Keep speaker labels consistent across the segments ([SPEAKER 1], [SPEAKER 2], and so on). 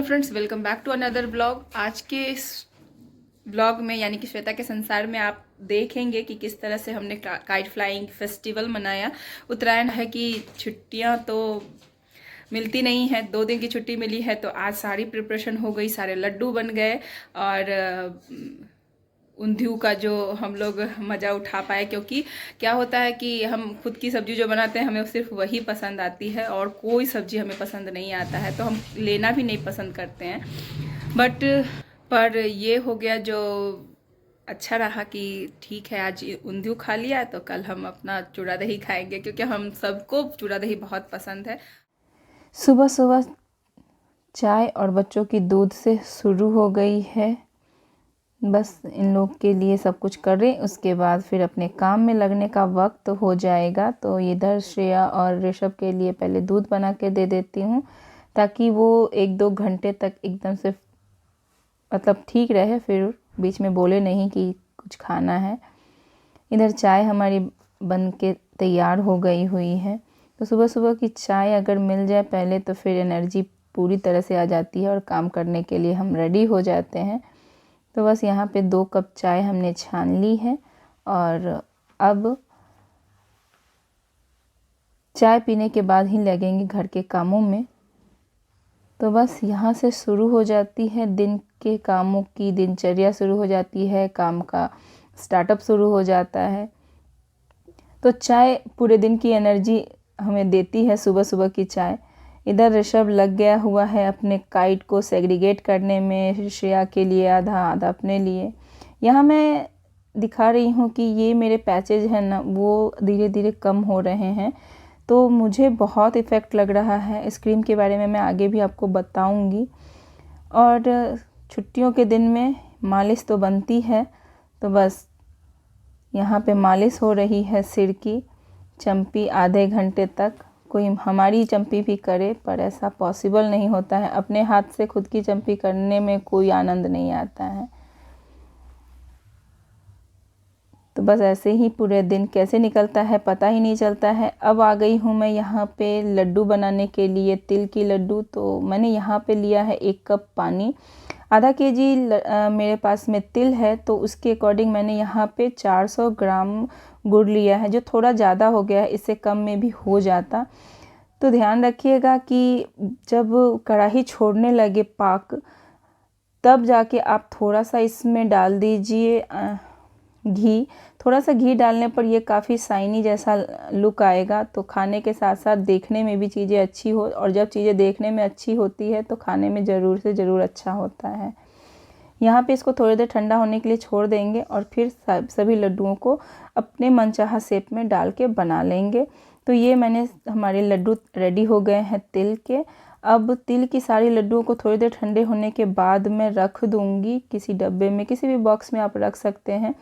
[SPEAKER 1] Friends, welcome back to another blog. आज के इस ब्लॉग में यानी कि श्वेता के संसार में आप देखेंगे कि किस तरह से हमने काइट फ्लाइंग फेस्टिवल मनाया। उत्तरायण है कि छुट्टियां तो मिलती नहीं है, 2 दिन की छुट्टी मिली है तो आज सारी प्रिपरेशन हो गई, सारे लड्डू बन गए और ऊंधियू का जो हम लोग मज़ा उठा पाए। क्योंकि क्या होता है कि हम खुद की सब्जी जो बनाते हैं हमें सिर्फ वही पसंद आती है और कोई सब्जी हमें पसंद नहीं आता है, तो हम लेना भी नहीं पसंद करते हैं। बट पर ये हो गया जो अच्छा रहा कि ठीक है, आज ऊंधियू खा लिया तो कल हम अपना चूड़ा दही खाएंगे, क्योंकि हम सबको चूड़ा दही बहुत पसंद है।
[SPEAKER 2] सुबह सुबह चाय और बच्चों की दूध से शुरू हो गई है। बस इन लोग के लिए सब कुछ कर रहे, उसके बाद फिर अपने काम में लगने का वक्त हो जाएगा। तो इधर श्रेया और ऋषभ के लिए पहले दूध बना के दे देती हूँ ताकि वो 1-2 घंटे तक एकदम से मतलब ठीक रहे, फिर बीच में बोले नहीं कि कुछ खाना है। इधर चाय हमारी बन के तैयार हो गई हुई है। तो सुबह सुबह की चाय अगर मिल जाए पहले तो फिर एनर्जी पूरी तरह से आ जाती है और काम करने के लिए हम रेडी हो जाते हैं। तो बस यहाँ पे 2 कप चाय हमने छान ली है और अब चाय पीने के बाद ही लगेंगे घर के कामों में। तो बस यहाँ से शुरू हो जाती है दिन के कामों की दिनचर्या, शुरू हो जाती है, काम का स्टार्टअप शुरू हो जाता है। तो चाय पूरे दिन की एनर्जी हमें देती है, सुबह सुबह की चाय। इधर ऋषभ लग गया हुआ है अपने काइट को सेग्रीगेट करने में, श्रेया के लिए आधा आधा अपने लिए। यहाँ मैं दिखा रही हूँ कि ये मेरे पैचेज हैं ना, वो धीरे धीरे कम हो रहे हैं, तो मुझे बहुत इफ़ेक्ट लग रहा है। इस क्रीम के बारे में मैं आगे भी आपको बताऊँगी। और छुट्टियों के दिन में मालिश तो बनती है, तो बस यहाँ पे मालिश हो रही है सिर की। चंपी आधे घंटे तक, कोई हमारी चंपी भी करे पर ऐसा पॉसिबल नहीं होता है, अपने हाथ से खुद की चंपी करने में कोई आनंद नहीं आता है। तो बस ऐसे ही पूरे दिन कैसे निकलता है पता ही नहीं चलता है। अब आ गई हूँ मैं यहाँ पे लड्डू बनाने के लिए, तिल की लड्डू। तो मैंने यहाँ पे लिया है 1 कप पानी, आधा केजी मेरे पास में तिल है, तो उसके अकॉर्डिंग मैंने यहाँ पे 400 ग्राम गुड़ लिया है, जो थोड़ा ज़्यादा हो गया है, इससे कम में भी हो जाता। तो ध्यान रखिएगा कि जब कढ़ाई छोड़ने लगे पाक, तब जाके आप थोड़ा सा इसमें डाल दीजिए घी। थोड़ा सा घी डालने पर ये काफ़ी शाइनी जैसा लुक आएगा, तो खाने के साथ साथ देखने में भी चीज़ें अच्छी हो, और जब चीज़ें देखने में अच्छी होती है तो खाने में ज़रूर से ज़रूर अच्छा होता है। यहाँ पे इसको थोड़ी देर ठंडा होने के लिए छोड़ देंगे और फिर सभी लड्डुओं को अपने मनचाहा शेप में डाल के बना लेंगे। तो ये हमारे लड्डू रेडी हो गए हैं तिल के। अब तिल की सारी लड्डुओं को थोड़ी देर ठंडे होने के बाद मैं रख दूँगी किसी डब्बे में, किसी भी बॉक्स में आप रख सकते हैं।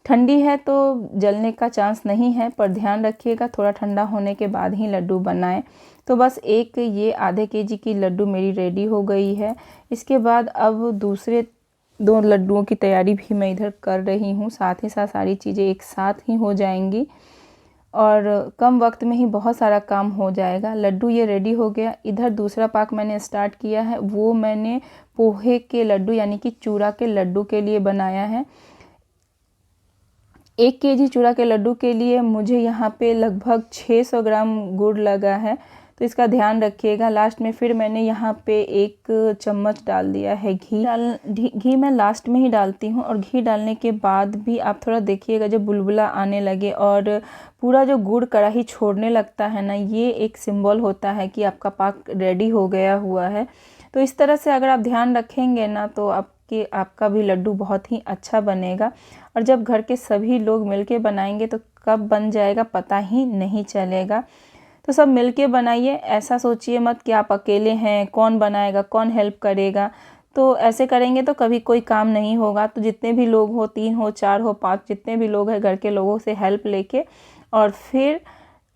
[SPEAKER 2] ठंडी है तो जलने का चांस नहीं है, पर ध्यान रखिएगा थोड़ा ठंडा होने के बाद ही लड्डू बनाएं। तो बस एक ये आधे केजी की लड्डू मेरी रेडी हो गई है। इसके बाद अब दूसरे 2 लड्डुओं की तैयारी भी मैं इधर कर रही हूँ, साथ ही साथ सारी चीज़ें एक साथ ही हो जाएंगी और कम वक्त में ही बहुत सारा काम हो जाएगा। लड्डू ये रेडी हो गया। इधर दूसरा पाक मैंने स्टार्ट किया है, वो मैंने पोहे के लड्डू यानी कि चूड़ा के लड्डू के लिए बनाया है। 1 केजी चूड़ा के लड्डू के लिए मुझे यहाँ पे लगभग 600 ग्राम गुड़ लगा है, तो इसका ध्यान रखिएगा। लास्ट में फिर मैंने यहाँ पे 1 चम्मच डाल दिया है घी। घी मैं लास्ट में ही डालती हूँ, और घी डालने के बाद भी आप थोड़ा देखिएगा, जब बुलबुला आने लगे और पूरा जो गुड़ कढ़ाई छोड़ने लगता है ना, ये एक सिंबल होता है कि आपका पाक रेडी हो गया हुआ है। तो इस तरह से अगर आप ध्यान रखेंगे ना, तो आपका भी लड्डू बहुत ही अच्छा बनेगा। और जब घर के सभी लोग मिलके बनाएंगे तो कब बन जाएगा पता ही नहीं चलेगा। तो सब मिलके बनाइए, ऐसा सोचिए मत कि आप अकेले हैं, कौन बनाएगा, कौन हेल्प करेगा। तो ऐसे करेंगे तो कभी कोई काम नहीं होगा। तो जितने भी लोग हो, 3 हो, 4 हो, 5, जितने भी लोग हैं घर के लोगों से हेल्प लेके और फिर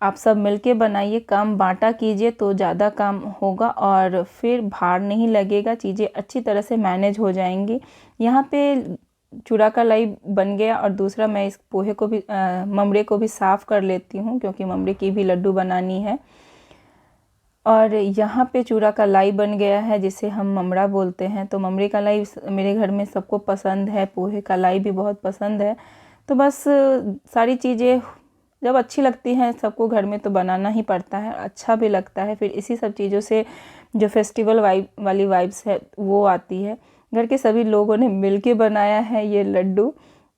[SPEAKER 2] आप सब मिलके बनाइए, काम बांटा कीजिए तो ज़्यादा काम होगा और फिर भार नहीं लगेगा, चीज़ें अच्छी तरह से मैनेज हो जाएंगी। यहाँ पे चूड़ा का लाई बन गया और दूसरा मैं इस पोहे को भी ममड़े को भी साफ़ कर लेती हूँ, क्योंकि ममड़े की भी लड्डू बनानी है। और यहाँ पे चूड़ा का लाई बन गया है जिसे हम ममड़ा बोलते हैं। तो ममड़े का लाई मेरे घर में सबको पसंद है, पोहे का लाई भी बहुत पसंद है। तो बस सारी चीज़ें जब अच्छी लगती हैं सबको घर में तो बनाना ही पड़ता है, अच्छा भी लगता है। फिर इसी सब चीज़ों से जो फेस्टिवल वाली वाइब्स है वो आती है। घर के सभी लोगों ने मिलके बनाया है ये लड्डू,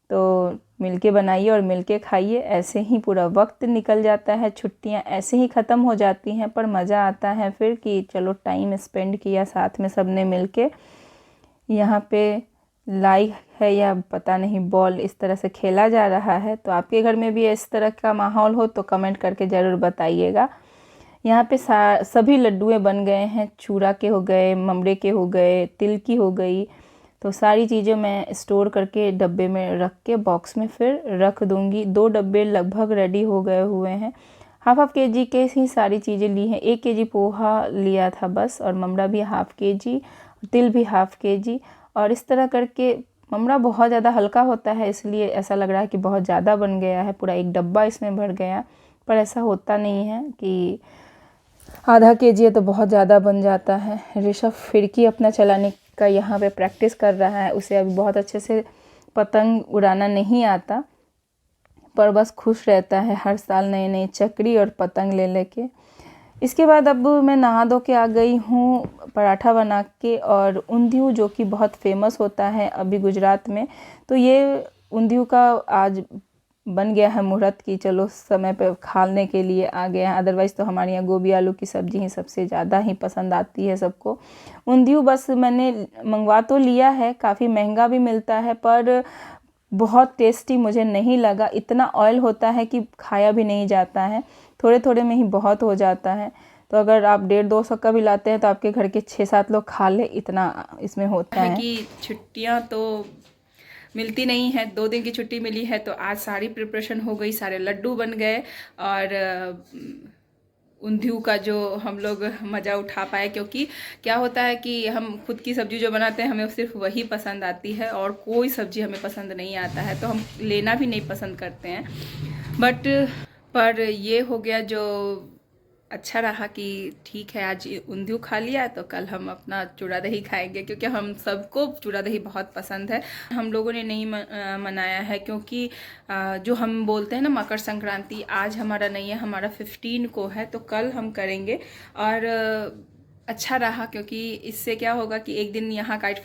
[SPEAKER 2] तो मिलके बनाइए और मिलके खाइए। ऐसे ही पूरा वक्त निकल जाता है, छुट्टियां ऐसे ही ख़त्म हो जाती हैं, पर मज़ा आता है फिर कि चलो टाइम स्पेंड किया साथ में सबने मिलके। यहाँ पे लाई है या पता नहीं बॉल इस तरह से खेला जा रहा है। तो आपके घर में भी इस तरह का माहौल हो तो कमेंट करके ज़रूर बताइएगा। यहाँ पे सभी लड्डुएं बन गए हैं, चूड़ा के हो गए, ममड़े के हो गए, तिल की हो गई। तो सारी चीज़ें मैं स्टोर करके डब्बे में रख के बॉक्स में फिर रख दूँगी। 2 डब्बे लगभग रेडी हो गए हुए हैं। हाफ केजी के ही सारी चीज़ें ली हैं। 1 केजी पोहा लिया था बस, और ममड़ा भी हाफ केजी, तिल भी हाफ केजी। और इस तरह करके ममड़ा बहुत ज़्यादा हल्का होता है इसलिए ऐसा लग रहा है कि बहुत ज़्यादा बन गया है, पूरा 1 डब्बा इसमें भर गया, पर ऐसा होता नहीं है कि आधा केजी है तो बहुत ज़्यादा बन जाता है। ऋषभ फिरकी अपना चलाने का यहाँ पे प्रैक्टिस कर रहा है। उसे अभी बहुत अच्छे से पतंग उड़ाना नहीं आता, पर बस खुश रहता है हर साल नई नई चक्री और पतंग ले लेके। इसके बाद अब मैं नहा धो के आ गई हूँ पराठा बना के, और ऊंधियू जो कि बहुत फेमस होता है अभी गुजरात में, तो ये ऊंधियू का आज बन गया है मुहूर्त की चलो समय पे खाने के लिए आ गया है। अदरवाइज़ तो हमारे यहाँ गोभी आलू की सब्ज़ी ही सबसे ज़्यादा ही पसंद आती है सबको। ऊंधियू बस मैंने मंगवा तो लिया है, काफ़ी महंगा भी मिलता है, पर बहुत टेस्टी मुझे नहीं लगा। इतना ऑयल होता है कि खाया भी नहीं जाता है, थोड़े थोड़े में ही बहुत हो जाता है। तो अगर आप 150-200 का भी लाते हैं तो आपके घर के 6-7 लोग खा ले, इतना इसमें होता है।
[SPEAKER 1] कि छुट्टियां तो मिलती नहीं है, 2 दिन की छुट्टी मिली है तो आज सारी प्रिपरेशन हो गई, सारे लड्डू बन गए और ऊंधियू का जो हम लोग मज़ा उठा पाए। क्योंकि क्या होता है कि हम खुद की सब्ज़ी जो बनाते हैं हमें सिर्फ वही पसंद आती है और कोई सब्ज़ी हमें पसंद नहीं आता है, तो हम लेना भी नहीं पसंद करते हैं। बट पर ये हो गया जो अच्छा रहा कि ठीक है आज ऊंधियू खा लिया तो कल हम अपना चूड़ा दही खाएंगे, क्योंकि हम सबको चूड़ा दही बहुत पसंद है। हम लोगों ने नहीं मनाया है क्योंकि जो हम बोलते हैं ना मकर संक्रांति, आज हमारा नहीं है, हमारा 15 को है, तो कल हम करेंगे। और अच्छा रहा क्योंकि इससे क्या होगा कि एक दिन यहाँ काइट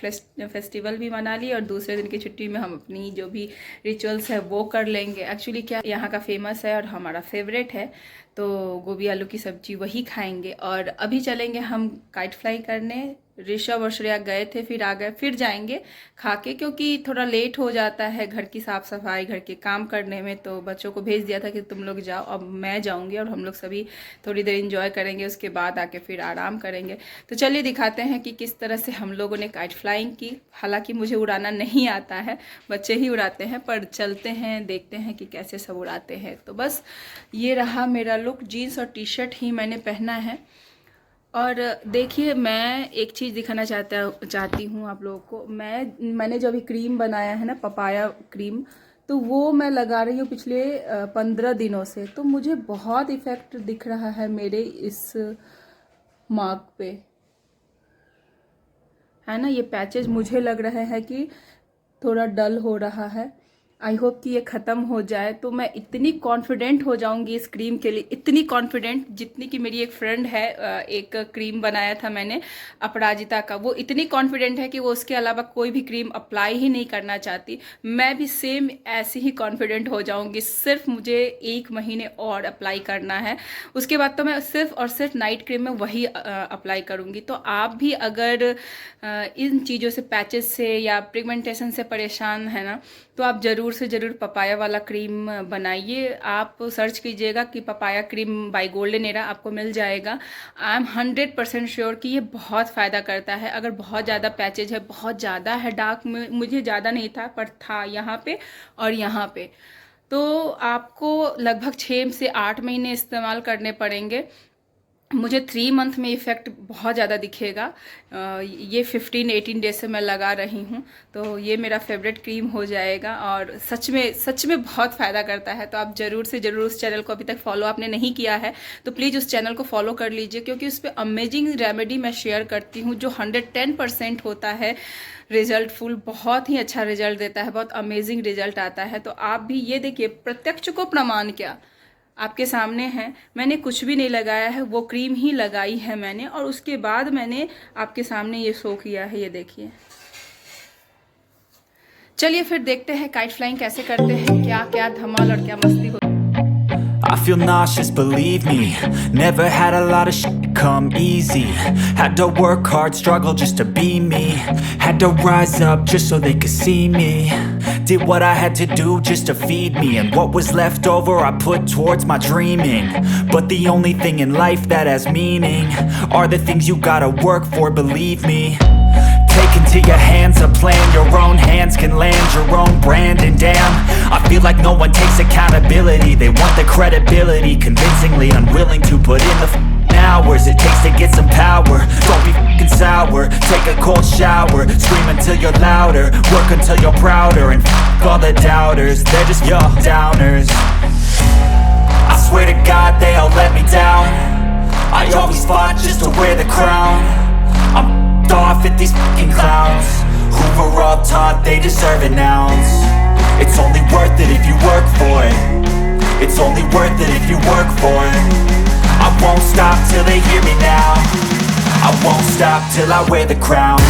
[SPEAKER 1] फेस्टिवल भी मना ली और दूसरे दिन की छुट्टी में हम अपनी जो भी रिचुअल्स है वो कर लेंगे। एक्चुअली क्या यहाँ का फेमस है और हमारा फेवरेट है, तो गोभी आलू की सब्जी वही खाएंगे। और अभी चलेंगे हम काइट फ्लाई करने। ऋषभ और श्रेया गए थे, फिर आ गए, फिर जाएंगे खा के, क्योंकि थोड़ा लेट हो जाता है घर की साफ़ सफाई, घर के काम करने में। तो बच्चों को भेज दिया था कि तुम लोग जाओ, अब मैं जाऊंगी और हम लोग सभी थोड़ी देर इंजॉय करेंगे, उसके बाद आके फिर आराम करेंगे। तो चलिए दिखाते हैं कि किस तरह से हम लोगों ने काइट फ्लाइंग की। हालांकि मुझे उड़ाना नहीं आता है, बच्चे ही उड़ाते हैं, पर चलते हैं देखते हैं कि कैसे सब उड़ाते हैं। तो बस ये रहा मेरा लुक, जीन्स और टी शर्ट ही मैंने पहना है। और देखिए मैं एक चीज़ दिखाना चाहती हूँ आप लोगों को। मैंने जो अभी क्रीम बनाया है ना, पपाया क्रीम, तो वो मैं लगा रही हूँ पिछले 15 दिनों से। तो मुझे बहुत इफ़ेक्ट दिख रहा है मेरे इस मार्क पे, है ना। ये पैचेज मुझे लग रहा है कि थोड़ा डल हो रहा है। आई होप कि ये ख़त्म हो जाए तो मैं इतनी कॉन्फिडेंट हो जाऊंगी इस क्रीम के लिए, इतनी कॉन्फिडेंट जितनी कि मेरी एक फ्रेंड है, एक क्रीम बनाया था मैंने अपराजिता का, वो इतनी कॉन्फिडेंट है कि वो उसके अलावा कोई भी क्रीम अप्लाई ही नहीं करना चाहती। मैं भी सेम ऐसे ही कॉन्फिडेंट हो जाऊंगी। सिर्फ मुझे 1 महीने और अप्लाई करना है, उसके बाद तो मैं सिर्फ और सिर्फ नाइट क्रीम में वही अप्लाई करूँगी। तो आप भी अगर इन चीज़ों से, पैचेस से या पिगमेंटेशन से परेशान है ना, तो आप ज़रूर से ज़रूर पपाया वाला क्रीम बनाइए। आप सर्च कीजिएगा कि papaya cream by golden era, आपको मिल जाएगा। आई एम 100% श्योर कि ये बहुत फ़ायदा करता है। अगर बहुत ज़्यादा पैचेज है, बहुत ज़्यादा है डार्क में, मुझे ज़्यादा नहीं था पर था यहाँ पे और यहाँ पे, तो आपको लगभग 6 से 8 महीने इस्तेमाल करने पड़ेंगे। मुझे 3 मंथ में इफ़ेक्ट बहुत ज़्यादा दिखेगा। ये 15-18 डेज से मैं लगा रही हूँ, तो ये मेरा फेवरेट क्रीम हो जाएगा और सच में बहुत फ़ायदा करता है। तो आप ज़रूर से ज़रूर उस चैनल को अभी तक फॉलो आपने नहीं किया है तो प्लीज़ उस चैनल को फॉलो कर लीजिए, क्योंकि उस पर अमेजिंग रेमेडी मैं शेयर करती हूँ जो 110% होता है रिजल्ट फुल, बहुत ही अच्छा रिजल्ट देता है, बहुत अमेजिंग रिजल्ट आता है। तो आप भी ये देखिए, प्रत्यक्ष को प्रमाण क्या, आपके सामने है, मैंने कुछ भी नहीं लगाया है, वो क्रीम ही लगाई है मैंने और उसके बाद मैंने आपके सामने ये शो किया है, ये देखिए। चलिए फिर देखते हैं काइट फ्लाइंग कैसे करते हैं, क्या क्या धमाल और क्या मस्ती होती है।
[SPEAKER 3] I feel nauseous, believe me. Never had a lot of shit come easy. Had to work hard, struggle just to be me. Had to rise up just so they could see me. Did what I had to do just to feed me. And what was left over I put towards my dreaming. But the only thing in life that has meaning are the things you gotta work for, believe me. Take into your hands a plan, your own hands can land your own brand. And damn, I feel like no one takes accountability. They want the credibility, convincingly unwilling to put in the hours it takes to get some power. Don't be f***ing sour, take a cold shower. Scream until you're louder, work until you're prouder. And f*** all the doubters, they're just your downers. I swear to God they all let me down. I always fought just to wear the crown. I'm off at these fucking clowns who were all taught they deserve an ounce. It's only worth it if you work for it. It's only worth it if you work for it. I won't stop till they hear me now. I won't stop till I wear the crown.